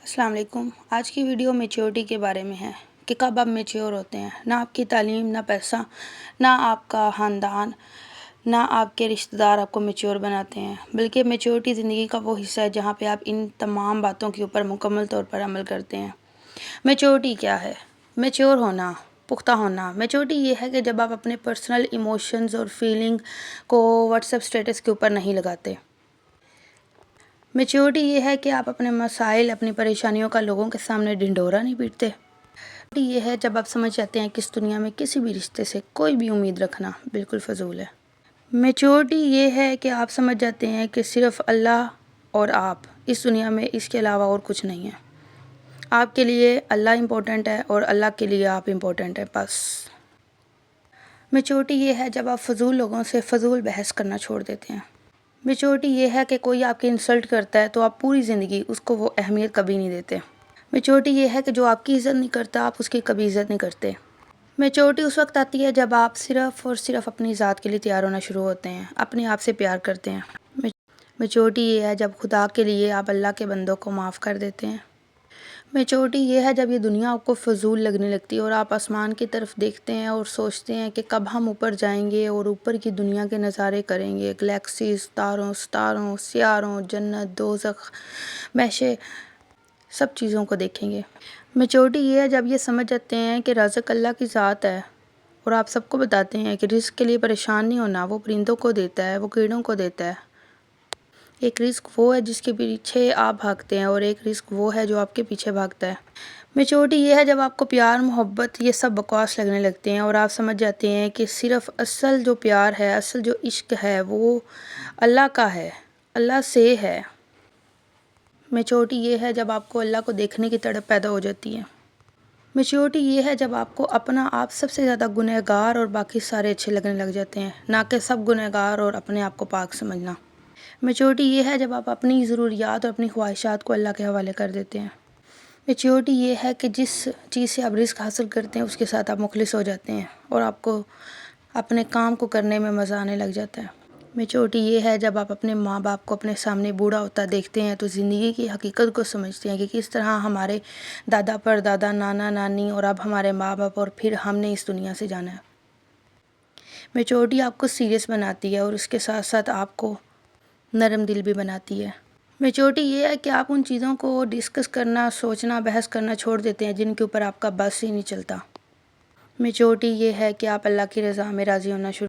السلام علیکم۔ آج کی ویڈیو میچورٹی کے بارے میں ہے کہ کب آپ میچور ہوتے ہیں۔ نہ آپ کی تعلیم، نہ پیسہ، نہ آپ کا خاندان، نہ آپ کے رشتہ دار آپ کو میچور بناتے ہیں، بلکہ میچورٹی زندگی کا وہ حصہ ہے جہاں پہ آپ ان تمام باتوں کے اوپر مکمل طور پر عمل کرتے ہیں۔ میچورٹی کیا ہے؟ میچور ہونا، پختہ ہونا۔ میچورٹی یہ ہے کہ جب آپ اپنے پرسنل ایموشنز اور فیلنگ کو واٹس ایپ اسٹیٹس کے اوپر نہیں لگاتے۔ میچورٹی یہ ہے کہ آپ اپنے مسائل، اپنی پریشانیوں کا لوگوں کے سامنے ڈنڈورا نہیں پیٹتے۔ میچورٹی یہ ہے جب آپ سمجھ جاتے ہیں کہ اس دنیا میں کسی بھی رشتے سے کوئی بھی امید رکھنا بالکل فضول ہے۔ میچورٹی یہ ہے کہ آپ سمجھ جاتے ہیں کہ صرف اللہ اور آپ اس دنیا میں، اس کے علاوہ اور کچھ نہیں ہے۔ آپ کے لیے اللہ امپورٹنٹ ہے اور اللہ کے لیے آپ امپورٹنٹ ہے، بس۔ میچورٹی یہ ہے جب آپ فضول لوگوں سے فضول بحث کرنا چھوڑ دیتے ہیں۔ میچورٹی یہ ہے کہ کوئی آپ کی انسلٹ کرتا ہے تو آپ پوری زندگی اس کو وہ اہمیت کبھی نہیں دیتے۔ میچورٹی یہ ہے کہ جو آپ کی عزت نہیں کرتا، آپ اس کی کبھی عزت نہیں کرتے۔ میچورٹی اس وقت آتی ہے جب آپ صرف اور صرف اپنی ذات کے لیے تیار ہونا شروع ہوتے ہیں، اپنے آپ سے پیار کرتے ہیں۔ میچورٹی یہ ہے جب خدا کے لیے آپ اللہ کے بندوں کو معاف کر دیتے ہیں۔ میچورٹی یہ ہے جب یہ دنیا آپ کو فضول لگنے لگتی ہے اور آپ آسمان کی طرف دیکھتے ہیں اور سوچتے ہیں کہ کب ہم اوپر جائیں گے اور اوپر کی دنیا کے نظارے کریں گے، گلیکسیز، ستاروں، سیاروں، جنت، دوزخ، محشر، سب چیزوں کو دیکھیں گے۔ میچورٹی یہ ہے جب یہ سمجھ جاتے ہیں کہ رازق اللہ کی ذات ہے اور آپ سب کو بتاتے ہیں کہ رزق کے لیے پریشان نہیں ہونا، وہ پرندوں کو دیتا ہے، وہ کیڑوں کو دیتا ہے۔ ایک رزق وہ ہے جس کے پیچھے آپ بھاگتے ہیں اور ایک رزق وہ ہے جو آپ کے پیچھے بھاگتا ہے۔ میچورٹی یہ ہے جب آپ کو پیار، محبت، یہ سب بکواس لگنے لگتے ہیں اور آپ سمجھ جاتے ہیں کہ صرف اصل جو پیار ہے، اصل جو عشق ہے، وہ اللہ کا ہے، اللہ سے ہے۔ میچورٹی یہ ہے جب آپ کو اللہ کو دیکھنے کی تڑپ پیدا ہو جاتی ہے۔ میچورٹی یہ ہے جب آپ کو اپنا آپ سب سے زیادہ گنہگار اور باقی سارے اچھے لگنے لگ جاتے ہیں، نہ کہ سب گنہگار اور اپنے آپ کو پاک سمجھنا۔ میچورٹی یہ ہے جب آپ اپنی ضروریات اور اپنی خواہشات کو اللہ کے حوالے کر دیتے ہیں۔ میچورٹی یہ ہے کہ جس چیز سے آپ رزق حاصل کرتے ہیں اس کے ساتھ آپ مخلص ہو جاتے ہیں اور آپ کو اپنے کام کو کرنے میں مزہ آنے لگ جاتا ہے۔ میچورٹی یہ ہے جب آپ اپنے ماں باپ کو اپنے سامنے بوڑھا ہوتا دیکھتے ہیں تو زندگی کی حقیقت کو سمجھتے ہیں کہ کس طرح ہمارے دادا پر دادا، نانا نانی اور اب ہمارے ماں باپ اور پھر ہم نے اس دنیا سے جانا ہے۔ میچورٹی آپ کو سیریس بناتی ہے اور اس کے ساتھ ساتھ آپ کو نرم دل بھی بناتی ہے۔ میچورٹی یہ ہے کہ آپ ان چیزوں کو ڈسکس کرنا، سوچنا، بحث کرنا چھوڑ دیتے ہیں جن کے اوپر آپ کا بس ہی نہیں چلتا۔ میچورٹی یہ ہے کہ آپ اللہ کی رضا میں راضی ہونا شروع